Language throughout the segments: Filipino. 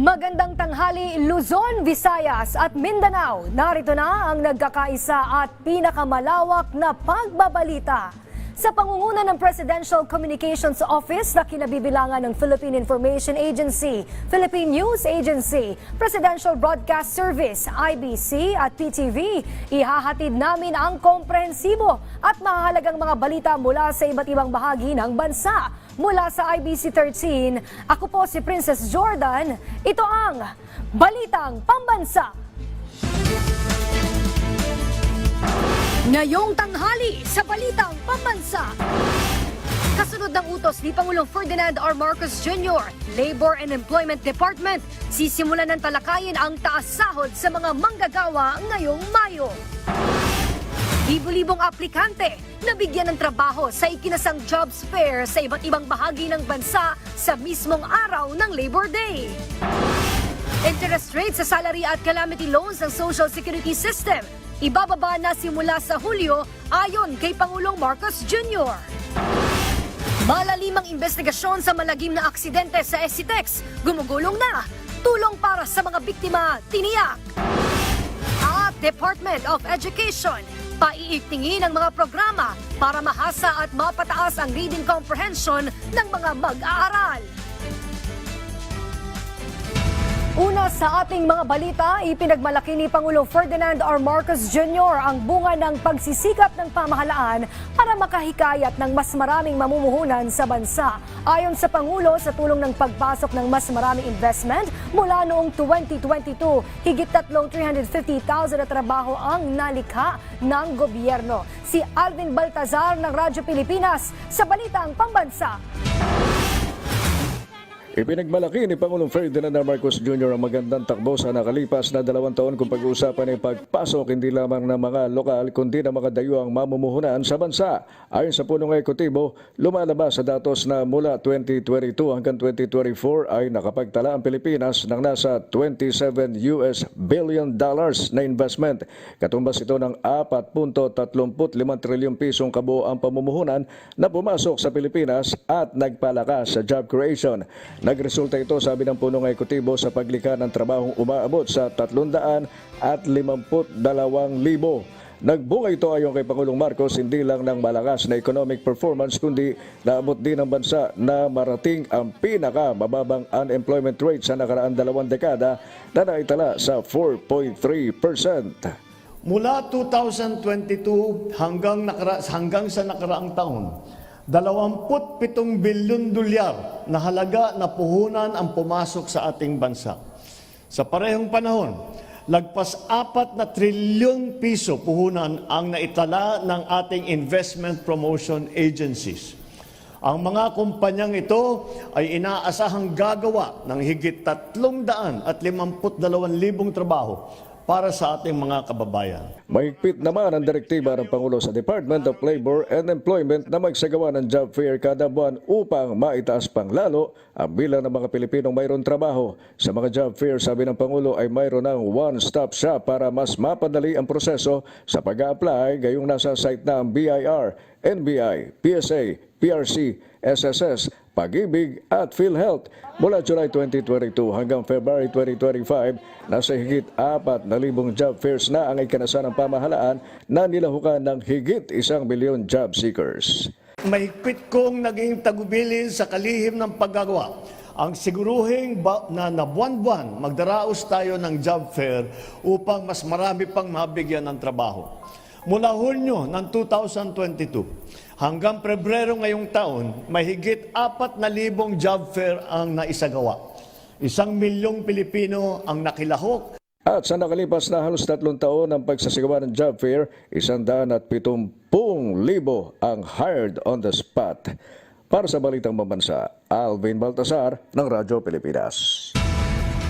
Magandang tanghali, Luzon, Visayas at Mindanao. Narito na ang nagkakaisa at pinakamalawak na pagbabalita. Sa pangunguna ng Presidential Communications Office na kinabibilangan ng Philippine Information Agency, Philippine News Agency, Presidential Broadcast Service, IBC at PTV, ihahatid namin ang komprehensibo at mahalagang mga balita mula sa iba't ibang bahagi ng bansa. Mula sa IBC 13, ako po si Princess Jordan. Ito ang Balitang Pambansa. Ngayong tanghali sa Balitang Pambansa. Kasunod ng utos ni Pangulong Ferdinand R. Marcos Jr., Labor and Employment Department, sisimulan ng talakayin ang taas sahod sa mga manggagawa ngayong Mayo. Libo-libong aplikante na bigyan ng trabaho sa ikinasang jobs fair sa iba't ibang bahagi ng bansa sa mismong araw ng Labor Day. Interest rate sa salary at calamity loans ng Social Security System ibababa na simula sa Hulyo ayon kay Pangulong Marcos Jr. Malalimang investigasyon sa malagim na aksidente sa SCTEX, gumugulong na, tulong para sa mga biktima, tiniyak. At Department of Education, paiigtingin ang mga programa para mahasa at mapataas ang reading comprehension ng mga mag-aaral. Una sa ating mga balita, ipinagmalaki ni Pangulong Ferdinand R. Marcos Jr. ang bunga ng pagsisikap ng pamahalaan para makahikayat ng mas maraming mamumuhunan sa bansa. Ayon sa Pangulo, sa tulong ng pagpasok ng mas maraming investment mula noong 2022, higit 350,000 na trabaho ang nalikha ng gobyerno. Si Alvin Baltazar ng Radyo Pilipinas sa Balitang Pambansa. Ipinagmalaki ni Pangulong Ferdinand R. Marcos Jr. ang magandang takbo sa nakalipas na 2 taon kung pag-uusapan ay pagpasok hindi lamang ng mga lokal kundi ng mga dayuhang mamumuhunan sa bansa. Ayon sa punong ekutibo, lumalabas sa datos na mula 2022 hanggang 2024 ay nakapagtala ang Pilipinas ng nasa $27 billion na investment. Katumbas ito ng 4.35 trilyong pisong kabuoang pamumuhunan na pumasok sa Pilipinas at nagpalakas sa job creation. Nagresulta ito, sabi ng punong ekutibo, sa paglikha ng trabahong umaabot sa 352,000. Nagbunga ito ayon kay Pangulong Marcos hindi lang ng malakas na economic performance kundi naabot din ng bansa na marating ang pinakamababang unemployment rate sa nakaraang 2 dekada na naitala sa 4.3%. Mula 2022 hanggang sa nakaraang taon, 27 bilyon dolyar na halaga na puhunan ang pumasok sa ating bansa. Sa parehong panahon, lagpas 4 na trilyon piso puhunan ang naitala ng ating investment promotion agencies. Ang mga kumpanyang ito ay inaasahang gagawa ng higit 352,000 trabaho para sa ating mga kababayan. Mahigpit naman ang direktiba ng Pangulo sa Department of Labor and Employment na magsagawa ng job fair kada buwan upang maitaas pang lalo ang bilang ng mga Pilipinong mayroon trabaho. Sa mga job fair, sabi ng Pangulo, ay mayroon ng one-stop shop para mas mapadali ang proseso sa pag-a-apply, gayong nasa site na ang BIR, NBI, PSA, PRC, SSS, Pag-ibig at PhilHealth. Mula July 2022 hanggang February 2025, nasa higit 4,000 job fairs na ang ikanasa ng pamahalaan na nilahukan ng higit 1 milyon job seekers. Mahigpit kong naging tagubilin sa kalihim ng paggagawa ang siguruhing na buwan-buwan magdaraos tayo ng job fair upang mas marami pang mabigyan ng trabaho. Mula Hulyo ng 2022 hanggang Pebrero ngayong taon, mahigit 4,000 job fair ang naisagawa. 1 milyong Pilipino ang nakilahok. At sa nakalipas na halos 3 taon ng pagsasagawa ng job fair, 170,000 ang hired on the spot. Para sa Balitang Pambansa, Alvin Baltazar ng Radyo Pilipinas.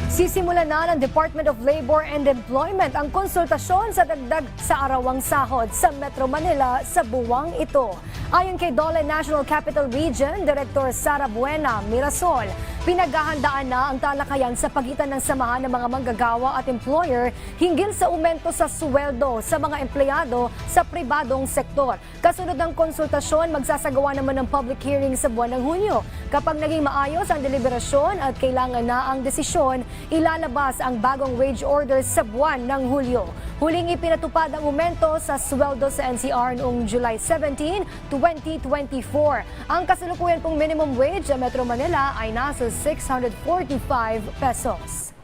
Sisimulan na ng Department of Labor and Employment ang konsultasyon sa dagdag sa arawang sahod sa Metro Manila sa buwang ito. Ayon kay DOLE National Capital Region Director Sara Buena Mirasol, Pinaghahandaan na ang talakayan sa pagitan ng samahan ng mga manggagawa at employer hinggil sa aumento sa sweldo sa mga empleyado sa pribadong sektor. Kasunod ng konsultasyon, magsasagawa naman ng public hearing sa buwan ng Hunyo. Kapag naging maayos ang deliberasyon at kailangan na ang desisyon, ilalabas ang bagong wage order sa buwan ng Hulyo. Huling ipinatupad ang aumento sa sweldo sa NCR noong July 17, 2024. Ang kasalukuyan pong minimum wage sa Metro Manila ay nasa 645 pesos.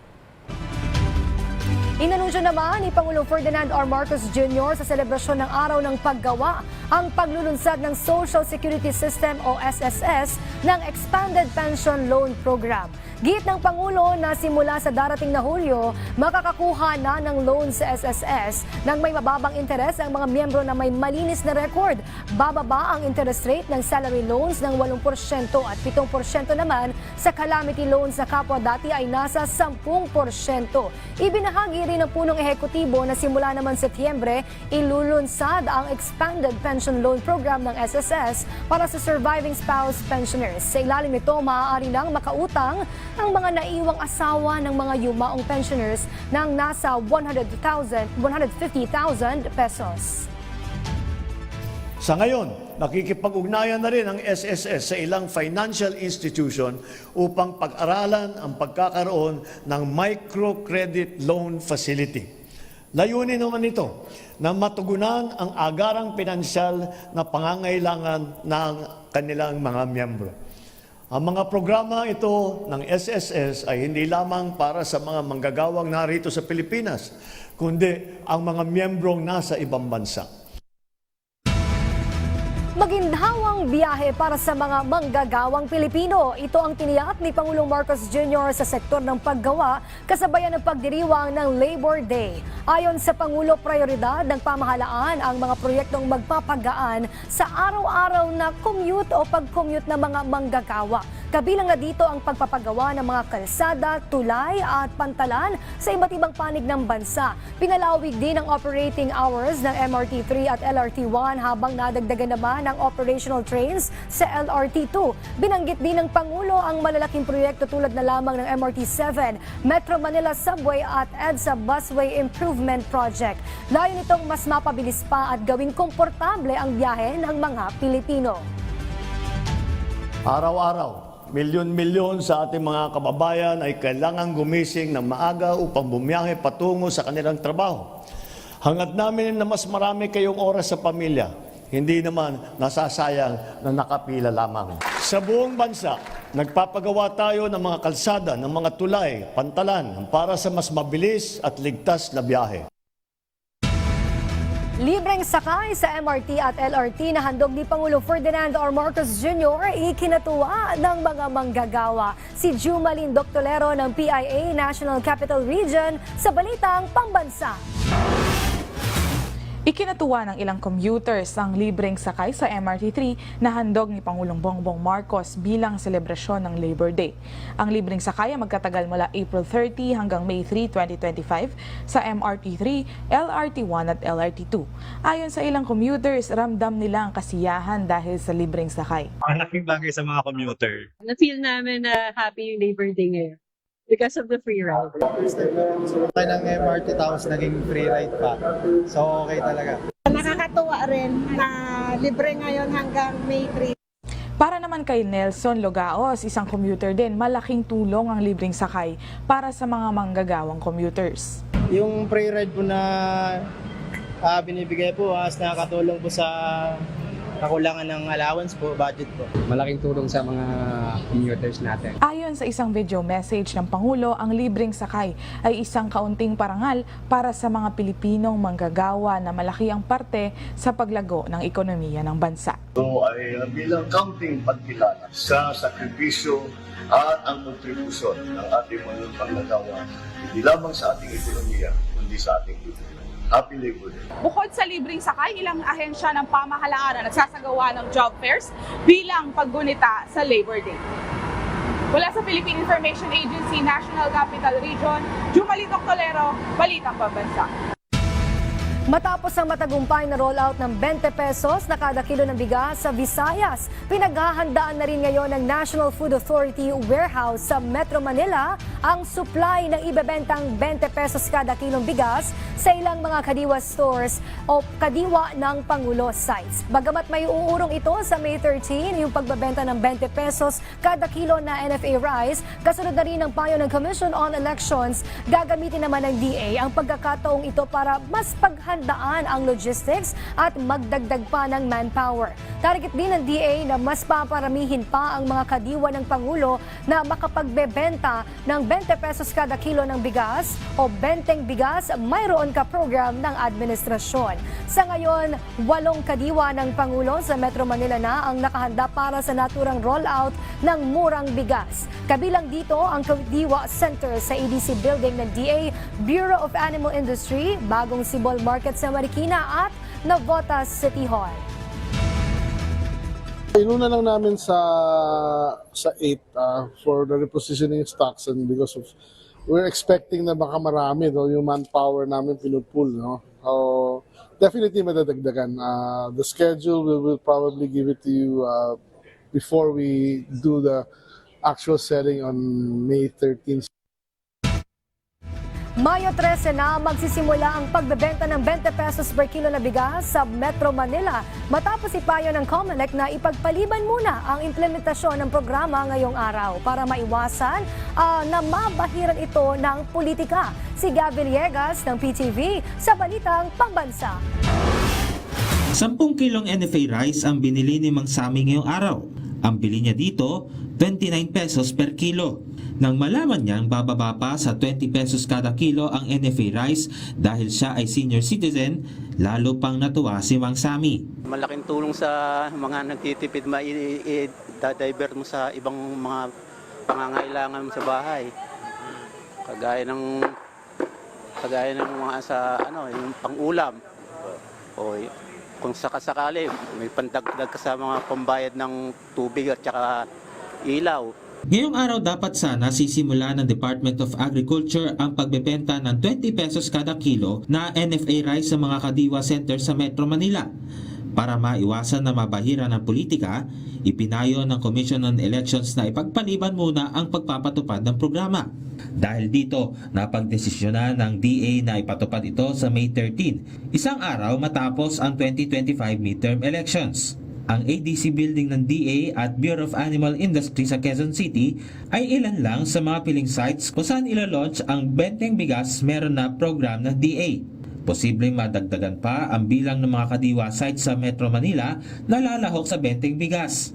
Inanunsyo naman ni Pangulong Ferdinand R. Marcos Jr. sa selebrasyon ng Araw ng Paggawa ang paglulunsad ng Social Security System o SSS ng Expanded Pension Loan Program. Git ng Pangulo na simula sa darating na Hulyo, makakakuha na ng loan sa SSS nang may mababang interes ang mga miyembro na may malinis na record. Bababa ang interest rate ng salary loans ng 8% at 7% naman sa calamity loans na kapwa dati ay nasa 10%. Ibinahagi rin ng punong ehekutibo na simula naman Setyembre, ilulunsad ang Expanded Pension Loan Program ng SSS para sa surviving spouse pensioners. Sa ilalim nito, maaari nang makautang ang mga naiwang asawa ng mga yumaong pensioners ng nasa 150,000 pesos. Sa ngayon, nakikipag-ugnayan na rin ang SSS sa ilang financial institution upang pag-aralan ang pagkakaroon ng microcredit loan facility. Layunin naman ito na matugunan ang agarang pinansyal na pangangailangan ng kanilang mga miyembro. Ang mga programa ito ng SSS ay hindi lamang para sa mga manggagawang narito sa Pilipinas, kundi ang mga miyembrong nasa ibang bansa. Maginhawang biyahe para sa mga manggagawang Pilipino. Ito ang tiniyak ni Pangulong Marcos Jr. sa sektor ng paggawa kasabayan ng pagdiriwang ng Labor Day. Ayon sa Pangulo, prioridad ng pamahalaan ang mga proyektong magpapagaan sa araw-araw na commute o pag-commute ng mga manggagawa. Kabilang na dito ang pagpapagawa ng mga kalsada, tulay at pantalan sa iba't ibang panig ng bansa. Pinalawig din ang operating hours ng MRT3 at LRT1 habang nadagdagan naman ang operational trains sa LRT2. Binanggit din ng Pangulo ang malalaking proyekto tulad na lamang ng MRT7, Metro Manila Subway at EDSA Busway Improvement Project. Layo nitong mas mapabilis pa at gawing komportable ang biyahe ng mga Pilipino. Araw-araw, milyon-milyon sa ating mga kababayan ay kailangang gumising ng maaga upang bumiyahe patungo sa kanilang trabaho. Hangad namin na mas marami kayong oras sa pamilya, hindi naman nasasayang na nakapila lamang. Sa buong bansa, nagpapagawa tayo ng mga kalsada, ng mga tulay, pantalan para sa mas mabilis at ligtas na biyahe. Libreng sakay sa MRT at LRT na handog ni Pangulo Ferdinand R. Marcos Jr. ikinatuwa ng mga manggagawa. Si Jumalin Doctolero ng PIA National Capital Region sa Balitang Pambansa. Ikinatuwa ng ilang commuters ang libreng sakay sa MRT3 na handog ni Pangulong Bongbong Marcos bilang selebrasyon ng Labor Day. Ang libreng sakay ay magkatagal mula April 30 hanggang May 3, 2025 sa MRT3, LRT1 at LRT2. Ayon sa ilang commuters, ramdam nila ang kasiyahan dahil sa libreng sakay. Malaking bagay sa mga commuter. Na-feel namin na happy yung Labor Day ngayon because of the free ride. First time na sumakay ng MRT tapos naging free ride pa. So okay talaga. Nakakatuwa rin na libre ngayon hanggang May 3. Para naman kay Nelson Logaos, isang commuter din, malaking tulong ang libreng sakay para sa mga manggagawang commuters. Yung free ride po na binibigay po nakakatulong po sa kakulangan ng allowance po, budget po. Malaking tulong sa mga commuters natin. Ayon sa isang video message ng Pangulo, ang libreng sakay ay isang kaunting parangal para sa mga Pilipinong manggagawa na malaki ang parte sa paglago ng ekonomiya ng bansa. Ito ay bilang kaunting pagkilala sa sakripisyo at ang kontribusyon ng ating mga manggagawa, hindi lamang sa ating ekonomiya, kundi sa ating kultura. Happy Labor Day. Bukod sa libreng sakay, ilang ahensya ng pamahalaan na nagsasagawa ng job fairs bilang paggunita sa Labor Day. Mula sa Philippine Information Agency, National Capital Region, Jumalin Doctolero, Balitang Pambansa. Matapos ang matagumpay na rollout ng 20 pesos na kada kilo ng bigas sa Visayas, pinaghahandaan na rin ngayon ng National Food Authority warehouse sa Metro Manila ang supply ng ibebentang 20 pesos kada kilong bigas sa ilang mga kadiwa stores o kadiwa ng Pangulo sites. Bagamat may uurong ito sa May 13, yung pagbebenta ng 20 pesos kada kilo na NFA rice, kasunod na rin ng payo ng Commission on Elections, gagamitin naman ng DA ang pagkakataong ito para mas paghandaan ang logistics at magdagdag pa ng manpower. Target din ng DA na mas paparamihin pa ang mga kadiwa ng Pangulo na makapagbebenta ng 20 pesos kada kilo ng bigas o benteng bigas mayroon ka program ng administrasyon. Sa ngayon, 8 kadiwa ng Pangulo sa Metro Manila na ang nakahanda para sa naturang rollout ng murang bigas. Kabilang dito ang Kadiwa Center sa EDC Building ng DA, Bureau of Animal Industry, Bagong Sibol Market sa Marikina at Navotas City Hall. Inuna lang namin sa 8 for the repositioning stocks, and because of we're expecting na baka marami yung manpower namin pinupul, no? Definitely madadagdagan. The schedule we will probably give it to you before we do the actual selling on May 13th. Mayo 13 na magsisimula ang pagbebenta ng 20 pesos per kilo na bigas sa Metro Manila matapos ipayo ng COMELEC na ipagpaliban muna ang implementasyon ng programa ngayong araw para maiwasan na mabahiran ito ng politika. Si Gavin Villegas ng PTV sa Balitang Pambansa. 10 kilong NFA rice ang binili ni Mang Sami ngayong araw. Ang bili niya dito, 29 pesos per kilo. Nang malaman niyang bababa pa sa 20 pesos kada kilo ang NFA rice dahil siya ay senior citizen, lalo pang natuwa si Mang Sami. Malaking tulong sa mga nagtitipid, i-divert mo sa ibang mga pangangailangan mo sa bahay. Kagaya ng mga sa yung pang-ulam. O kung sakasakali, may pandagdag ka sa mga pambayad ng tubig at saka ilaw. Ngayong araw dapat sana sisimula ng Department of Agriculture ang pagbebenta ng 20 pesos kada kilo na NFA rice sa mga kadiwa center sa Metro Manila. Para maiwasan na mabahira ng politika, ipinayo ng Commission on Elections na ipagpaliban muna ang pagpapatupad ng programa. Dahil dito, napagdesisyonan ng DA na ipatupad ito sa May 13, isang araw matapos ang 2025 midterm elections. Ang ADC building ng DA at Bureau of Animal Industry sa Quezon City ay ilan lang sa mga piling sites kung saan ila-launch ang benteng bigas meron na program ng DA. Posibleng madagdagan pa ang bilang ng mga kadiwa sites sa Metro Manila na lalahok sa benteng bigas.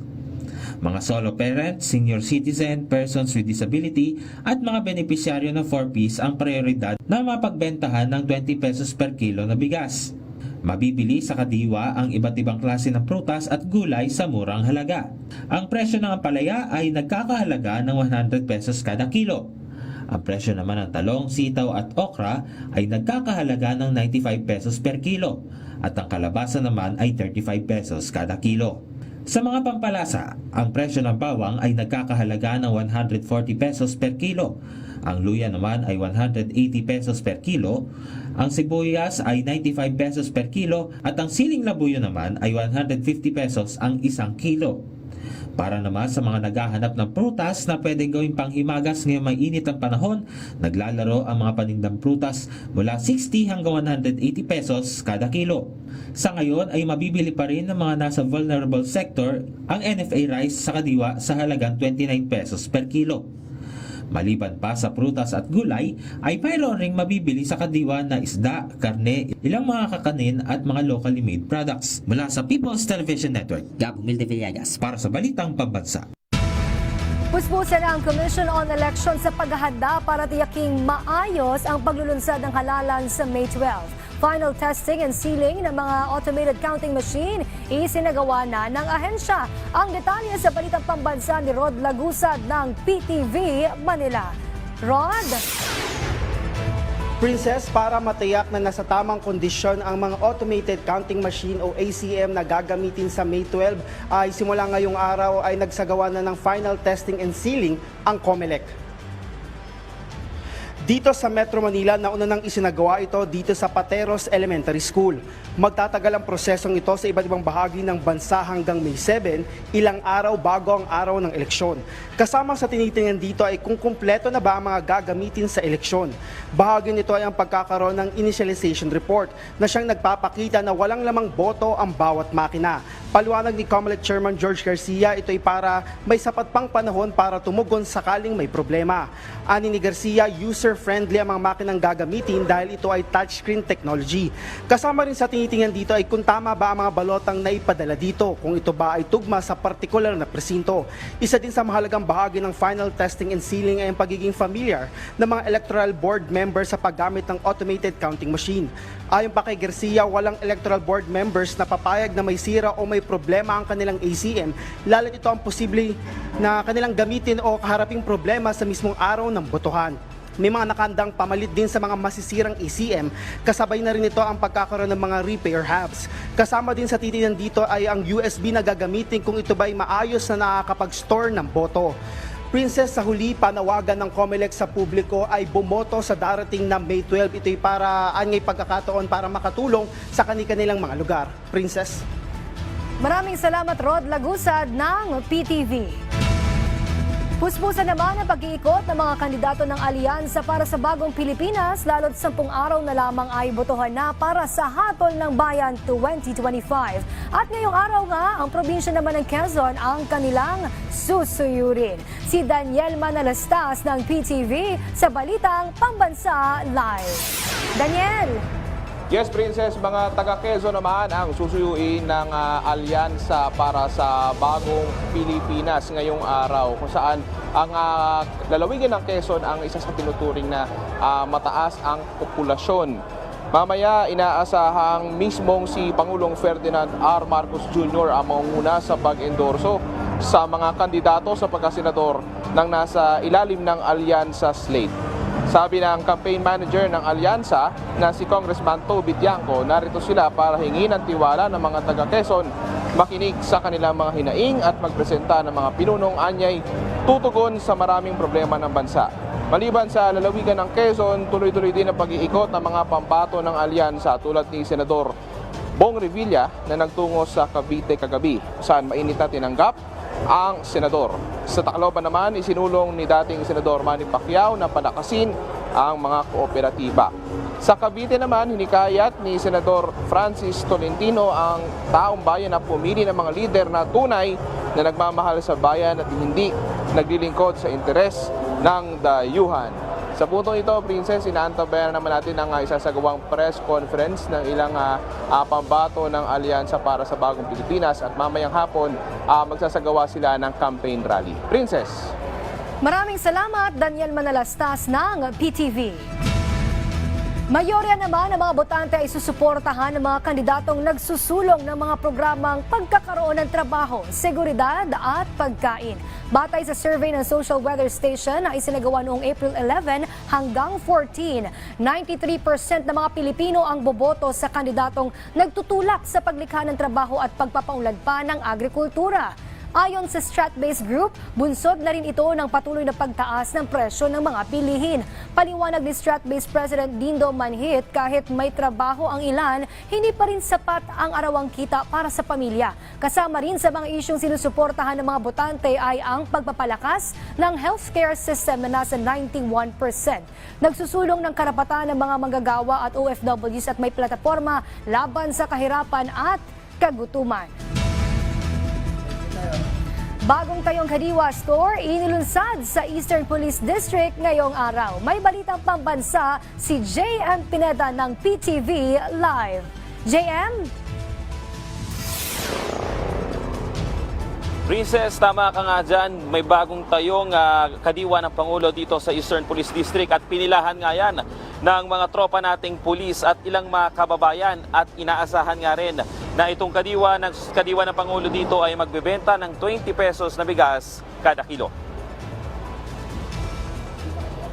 Mga solo parents, senior citizen, persons with disability at mga benepisyaryo ng 4Ps ang prioridad na mapagbentahan ng 20 pesos per kilo na bigas. Mabibili sa kadiwa ang iba't ibang klase ng prutas at gulay sa murang halaga. Ang presyo ng ampalaya ay nagkakahalaga ng 100 pesos kada kilo. Ang presyo naman ng talong, sitaw at okra ay nagkakahalaga ng 95 pesos per kilo at ang kalabasa naman ay 35 pesos kada kilo. Sa mga pampalasa, ang presyo ng bawang ay nagkakahalaga ng 140 pesos per kilo. Ang luya naman ay 180 pesos per kilo. Ang sibuyas ay 95 pesos per kilo at ang siling labuyo naman ay 150 pesos ang isang kilo. Para naman sa mga naghahanap ng prutas na pwedeng gawing panghimagas ngayong may init ang panahon, naglalaro ang mga panindang prutas mula 60 hanggang 180 pesos kada kilo. Sa ngayon ay mabibili pa rin ng mga nasa vulnerable sector ang NFA rice sa kadiwa sa halagang 29 pesos per kilo. Maliban pa sa prutas at gulay, ay mayroon ring mabibili sa kadiwa na isda, karne, ilang mga kakanin at mga locally made products. Mula sa People's Television Network, Gabo Milde Villegas para sa Balitang Pambansa. Puspusan ang Commission on Elections sa paghahanda para tiyaking maayos ang paglulunsad ng halalan sa May 12. Final testing and sealing ng mga automated counting machine isinagawa na ng ahensya. Ang detalye sa Balitang Pambansa ni Rod Lagusad ng PTV Manila. Rod? Princess, para matiyak na nasa tamang kondisyon ang mga automated counting machine o ACM na gagamitin sa May 12 ay simula ngayong araw ay nagsagawa na ng final testing and sealing ang COMELEC. dito sa Metro Manila. Nauna nang isinagawa ito dito sa Pateros Elementary School. Magtatagal ang prosesong ito sa iba't ibang bahagi ng bansa hanggang May 7, ilang araw bago ang araw ng eleksyon. Kasama sa tinitingnan dito ay kung kumpleto na ba ang mga gagamitin sa eleksyon. Bahagi nito ay ang pagkakaroon ng initialization report na siyang nagpapakita na walang lamang boto ang bawat makina. Paliwanag ni COMELEC Chairman George Garcia, ito ay para may sapat pang panahon para tumugon sakaling may problema. Ani ni Garcia, user-friendly ang mga makinang gagamitin dahil ito ay touchscreen technology. Kasama rin sa tinitingnan dito ay kung tama ba ang mga balotang naipadala dito, kung ito ba ay tugma sa partikular na presinto. Isa din sa mahalagang bahagi ng final testing and sealing ay ang pagiging familiar ng mga electoral board members sa paggamit ng automated counting machine. Ayon pa kay Garcia, walang electoral board members na papayag na may sira o may problema ang kanilang ACM, lalo't ito ang posible na kanilang gamitin o kaharaping problema sa mismong araw ng botohan. May mga nakandang pamalit din sa mga masisirang ACM, kasabay na rin ito ang pagkakaroon ng mga repair hubs. Kasama din sa titinan dito ay ang USB na gagamitin kung ito ba ay maayos na nakakapag-store ng boto. Princess, sa huli, panawagan ng COMELEC sa publiko ay bumoto sa darating na May 12. Ito'y para angay pagkakataon para makatulong sa kanilang mga lugar. Princess? Maraming salamat, Rod Lagusad ng PTV. Puspusan naman ang pag-iikot ng mga kandidato ng Alyansa para sa Bagong Pilipinas, lalo't 10 araw na lamang ay botohan na para sa Hatol ng Bayan 2025. At ngayong araw nga, ang probinsya naman ng Quezon ang kanilang susuyurin. Si Daniel Manalastas ng PTV sa Balitang Pambansa Live. Daniel! Yes, Princess, mga taga-Quezon naman ang susuyuin ng alyansa para sa Bagong Pilipinas ngayong araw, kung saan ang lalawigan ng Quezon ang isa sa tinuturing na mataas ang populasyon. Mamaya, inaasahang mismong si Pangulong Ferdinand R. Marcos Jr. ang mangunguna sa pag-endorso sa mga kandidato sa pagkasenador ng nasa ilalim ng alyansa slate. Sabi ng campaign manager ng alyansa na si Congressman Toby Tiangco, narito sila para hingin ang tiwala ng mga taga-Quezon, makinig sa kanilang mga hinaing at magpresenta ng mga pinunong anyay tutugon sa maraming problema ng bansa. Maliban sa lalawigan ng Quezon, tuloy-tuloy din ang pag-iikot ng mga pambato ng alyansa tulad ni Senador Bong Revilla na nagtungo sa Cavite kagabi, saan mainit na tinanggap ang senador. Sa Tacloban naman, isinulong ni dating Senador Manny Pacquiao na palakasin ang mga kooperatiba. Sa Cavite naman, hinikayat ni Senador Francis Tolentino ang taong bayan na pumili ng mga lider na tunay na nagmamahal sa bayan at hindi naglilingkod sa interes ng dayuhan. Sa puntong ito, Princess, inaantabayan naman natin ang isasagawang press conference ng ilang pambato ng Alyansa para sa Bagong Pilipinas at mamayang hapon magsasagawa sila ng campaign rally. Princess. Maraming salamat, Daniel Manalastas ng PTV. Mayorya naman ng mga botante ay susuportahan ng mga kandidatong nagsusulong ng mga programang pagkakaroon ng trabaho, seguridad at pagkain. Batay sa survey ng Social Weather Station na isinagawa noong April 11 hanggang 14, 93% ng mga Pilipino ang boboto sa kandidatong nagtutulak sa paglikha ng trabaho at pagpapaunlad pa ng agrikultura. Ayon sa Strat-Based Group, bunsod na rin ito ng patuloy na pagtaas ng presyo ng mga bilihin. Paliwanag ni Strat-Based President Dindo Manhit, kahit may trabaho ang ilan, hindi pa rin sapat ang arawang kita para sa pamilya. Kasama rin sa mga isyong sinusuportahan ng mga botante ay ang pagpapalakas ng healthcare system na nasa 91%. Nagsusulong ng karapatan ng mga manggagawa at OFWs at may plataporma laban sa kahirapan at kagutuman. Bagong tayong Kadiwa Store inilunsad sa Eastern Police District ngayong araw. May balitang pambansa si JM Pineda ng PTV Live. JM? Princess, tama ka nga dyan. May bagong tayong kadiwa ng Pangulo dito sa Eastern Police District at pinilahan nga yan ng mga tropa nating pulis at ilang mga kababayan at inaasahan nga rin na itong kadiwa ng Pangulo dito ay magbebenta ng 20 pesos na bigas kada kilo.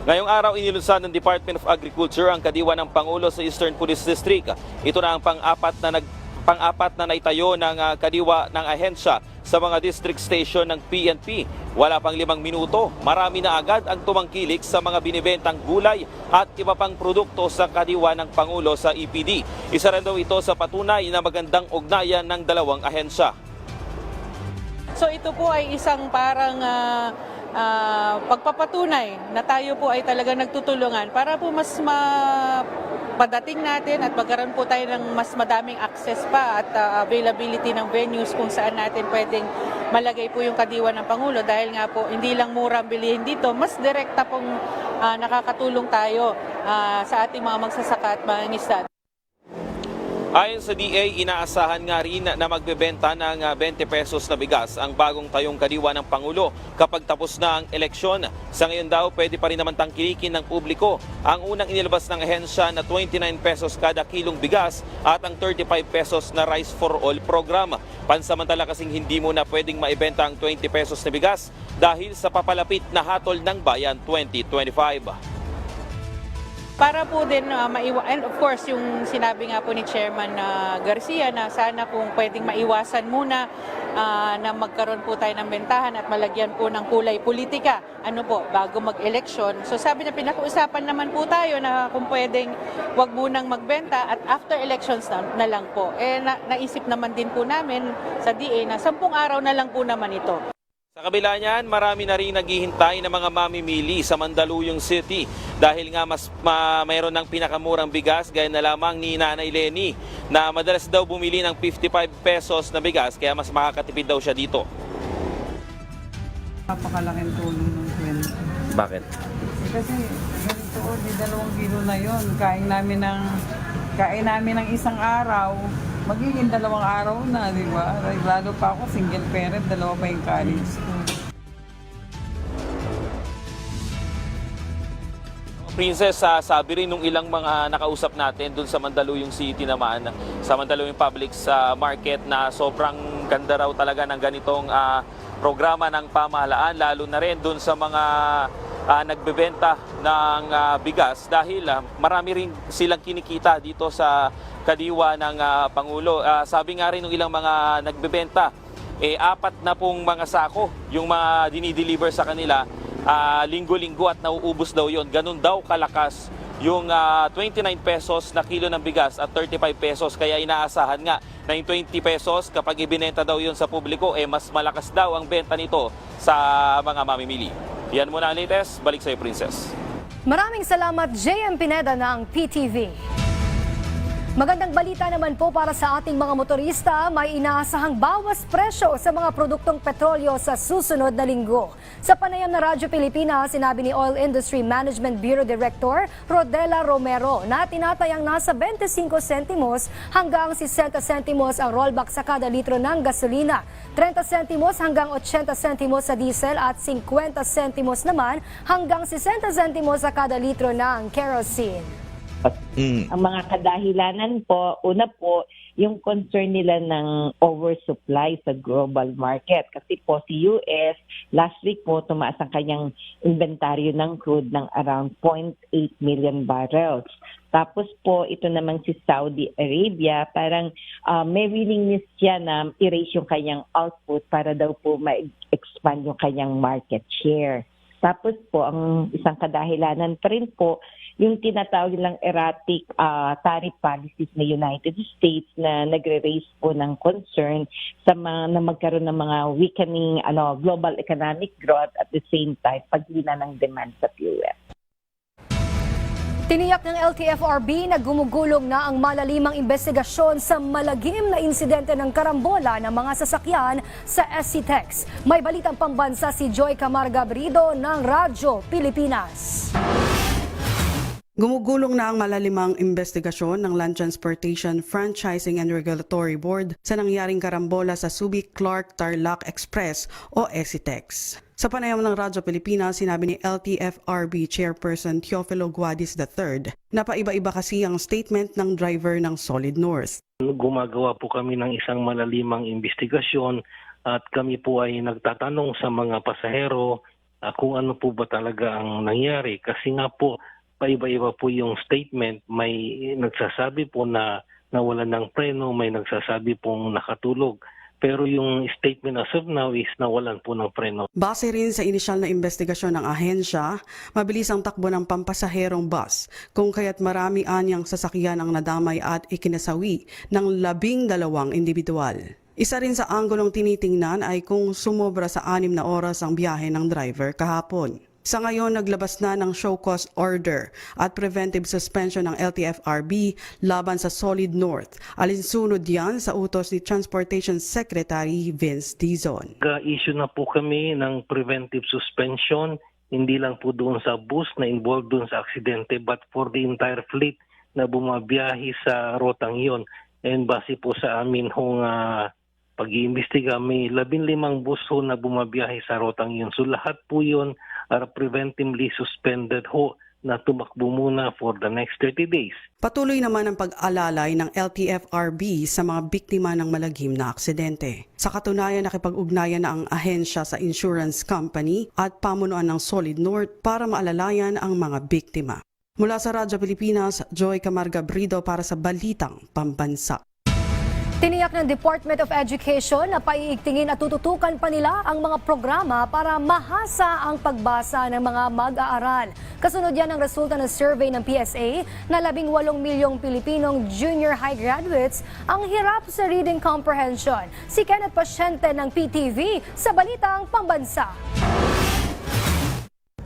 Ngayong araw inilunsad ng Department of Agriculture ang kadiwa ng Pangulo sa Eastern Police District. Ito na ang pang-apat na naitayo ng kadiwa ng ahensya sa sa mga district station ng PNP. Wala pang 5 minuto, marami na agad ang tumangkilik sa mga binibentang gulay at iba pang produkto sa kadiwa ng Pangulo sa EPD. Isa rin daw ito sa patunay na magandang ugnayan ng dalawang ahensya. So ito po ay isang parang pagpapatunay na tayo po ay talaga nagtutulungan para po mas padating natin at magkaroon po tayo ng mas madaming access pa at availability ng venues kung saan natin pwedeng malagay po yung kadiwa ng Pangulo dahil nga po hindi lang mura ang bilihin dito, mas direkta pong nakakatulong tayo sa ating mga magsasaka at mga ngisda. Ayon sa DA, inaasahan nga rin na magbebenta ng 20 pesos na bigas ang bagong tayong kadiwa ng Pangulo kapag tapos na ang eleksyon. Sa ngayon daw, pwede pa rin naman tangkilikin ng publiko ang unang inilabas ng ahensya na 29 pesos kada kilong bigas at ang 35 pesos na Rice for All program. Pansamantala kasing hindi muna pwedeng maibenta ang 20 pesos na bigas dahil sa papalapit na hatol ng bayan 2025. Para po din and of course yung sinabi nga po ni Chairman Garcia na sana kung pwedeng maiwasan muna na magkaroon po tayo ng bentahan at malagyan po ng kulay politika bago mag-eleksyon. So sabi na pinag-uusapan naman po tayo na kung pwedeng wag munang magbenta at after elections na lang po. Naisip naman din po namin sa DA na 10 araw na lang po naman ito. Sa kabila niyan, marami na rin naghihintay ng mga mamimili sa Mandaluyong City dahil nga mayroon ng pinakamurang bigas gaya na lamang ni Nanay Lenny na madalas daw bumili ng 55 pesos na bigas kaya mas makakatipid daw siya dito. Napakalaking tulong ng 20. Bakit? Kasi ganito, di 2 kilo na yun. Kain namin ng isang araw. Magiging 2 araw na, di ba? Lalo pa ako, single parent, 2 pa yung college ko. Princess, sabi rin nung ilang mga nakausap natin dun sa Mandaluyong City naman, sa Mandaluyong Public Market na sobrang ganda raw talaga ng ganitong programa ng pamahalaan, lalo na rin dun sa mga nagbebenta ng bigas dahil marami rin silang kinikita dito sa kadiwa ng Pangulo. Sabi nga rin ng ilang mga nagbebenta, 4 na pong mga sako yung mga dinideliver sa kanila linggo-linggo at nauubos daw yon. Ganun daw kalakas yung 29 pesos na kilo ng bigas at 35 pesos. Kaya inaasahan nga na yung 20 pesos kapag ibinenta daw yon sa publiko, mas malakas daw ang benta nito sa mga mamimili. Yan muna ang latest. Balik sa'yo, Princess. Maraming salamat, JM Pineda ng PTV. Magandang balita naman po para sa ating mga motorista, may inaasahang bawas presyo sa mga produktong petrolyo sa susunod na linggo. Sa panayam na Radyo Pilipinas, sinabi ni Oil Industry Management Bureau Director Rodela Romero na tinatayang nasa 25 sentimos hanggang 60 sentimos ang rollback sa kada litro ng gasolina, 30 sentimos hanggang 80 sentimos sa diesel at 50 sentimos naman hanggang 60 sentimos sa kada litro ng kerosene. Ang mga kadahilanan po, una po, yung concern nila ng oversupply sa global market. Kasi po si US, last week po, tumaas ang kanyang inventaryo ng crude ng around 0.8 million barrels. Tapos po, ito naman si Saudi Arabia, parang may willingness siya na i-raise yung kanyang output para daw po ma-expand yung kanyang market share. Tapos po, ang isang kadahilanan pa rin po, yung tinatawag nilang erratic tariff policies ng United States na nagre-raise po ng concern sa na magkaroon ng mga weakening global economic growth at the same time paghina ng demand sa fuel. Tiniyak ng LTFRB na gumugulong na ang malalimang investigasyon sa malagim na insidente ng karambola ng mga sasakyan sa SCTEX. May balitang pambansa si Joy Camarga Brido ng Radyo Pilipinas. Gumugulong na ang malalimang investigasyon ng Land Transportation Franchising and Regulatory Board sa nangyaring karambola sa Subic-Clark-Tarlac Express o SCTEX. Sa panayam ng Radyo Pilipinas, sinabi ni LTFRB Chairperson Teofilo Guadis III na paiba-iba kasi ang statement ng driver ng Solid North. Gumagawa po kami ng isang malalimang investigasyon at kami po ay nagtatanong sa mga pasahero kung ano po ba talaga ang nangyari. Kasi nga po, paiba-iba po yung statement. May nagsasabi po na nawalan ng preno, may nagsasabi pong nakatulog. Pero yung statement as of now is nawalan po ng preno. Base rin sa inisyal na investigasyon ng ahensya, mabilis ang takbo ng pampasaherong bus kung kaya't marami anyang sasakyan ang nadamay at ikinasawi ng 12 individual. Isa rin sa anggulong tinitingnan ay kung sumobra sa 6 na oras ang biyahe ng driver kahapon. Sa ngayon, naglabas na ng show cause order at preventive suspension ng LTFRB laban sa Solid North. Alinsunod yan sa utos ni Transportation Secretary Vince Dizon. Issue na po kami ng preventive suspension, hindi lang po doon sa bus na involved doon sa aksidente, but for the entire fleet na bumabiyahe sa rotang iyon. And base po sa amin hong pag-iimbestiga, may 15 bus ho na bumabiyahe sa rotang iyon. So lahat po yun are preventively suspended ho na tumakbo muna for the next 30 days. Patuloy naman ang pag-alalay ng LTFRB sa mga biktima ng malagim na aksidente. Sa katunayan, nakipag-ugnayan na ang ahensya sa insurance company at pamunuan ng Solid North para maalalayan ang mga biktima. Mula sa Radyo Pilipinas, Joy Camarga Brido para sa Balitang Pambansa. Tiniyak ng Department of Education na paiigtingin at tututukan pa nila ang mga programa para mahasa ang pagbasa ng mga mag-aaral. Kasunod yan ang resulta ng survey ng PSA na 18 milyong Pilipinong junior high graduates ang hirap sa reading comprehension. Si Kenneth Pasyente ng PTV sa Balitang Pambansa.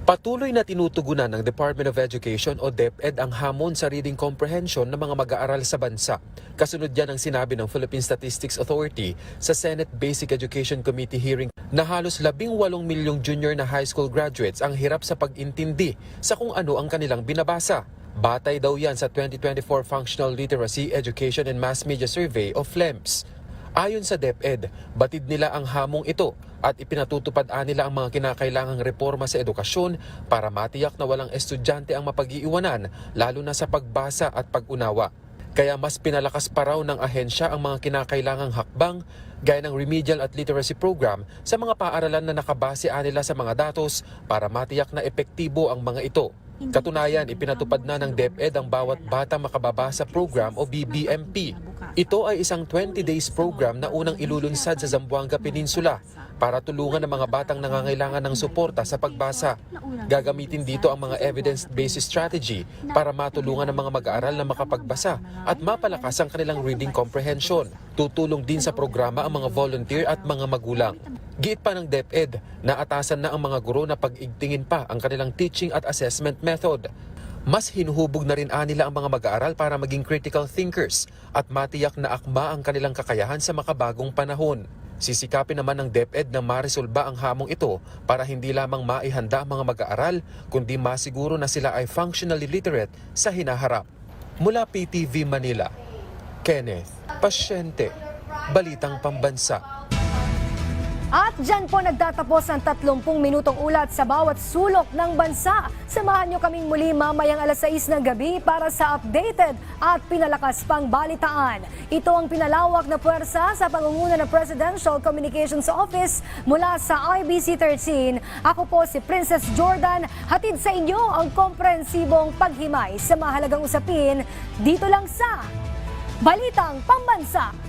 Patuloy na tinutugunan ng Department of Education o DepEd ang hamon sa reading comprehension ng mga mag-aaral sa bansa. Kasunod yan ang sinabi ng Philippine Statistics Authority sa Senate Basic Education Committee hearing na halos 18 milyong junior na high school graduates ang hirap sa pag-intindi sa kung ano ang kanilang binabasa. Batay daw yan sa 2024 Functional Literacy, Education and Mass Media Survey o FLEMS. Ayon sa DepEd, batid nila ang hamong ito at ipinatutupad nila ang mga kinakailangang reforma sa edukasyon para matiyak na walang estudyante ang mapag-iiwanan lalo na sa pagbasa at pag-unawa. Kaya mas pinalakas pa raw ng ahensya ang mga kinakailangang hakbang gaya ng remedial at literacy program sa mga paaralan na nakabase nila sa mga datos para matiyak na epektibo ang mga ito. Katunayan, ipinatupad na ng DepEd ang Bawat Bata Makababasa Program o BBMP. Ito ay isang 20 days program na unang ilulunsad sa Zamboanga Peninsula para tulungan ang mga batang nangangailangan ng suporta sa pagbasa. Gagamitin dito ang mga evidence-based strategy para matulungan ang mga mag-aaral na makapagbasa at mapalakas ang kanilang reading comprehension. Tutulong din sa programa ang mga volunteer at mga magulang. Giit pa ng DepEd na atasan na ang mga guro na pag-igtingin pa ang kanilang teaching at assessment method. Mas hinuhubog na rin nila ang mga mag-aaral para maging critical thinkers at matiyak na akma ang kanilang kakayahan sa makabagong panahon. Sisikapin naman ng DepEd na maresolba ang hamong ito para hindi lamang maihanda ang mga mag-aaral kundi masiguro na sila ay functionally literate sa hinaharap. Mula PTV Manila, Kenneth Pasyente, Balitang Pambansa. At dyan po nagtatapos ang 30 minutong ulat sa bawat sulok ng bansa. Samahan nyo kaming muli mamayang alas 6 ng gabi para sa updated at pinalakas pang balitaan. Ito ang pinalawak na puwersa sa pangunguna ng Presidential Communications Office mula sa IBC 13. Ako po si Princess Jordan, hatid sa inyo ang komprehensibong paghimay sa mahalagang usapin dito lang sa Balitang Pambansa.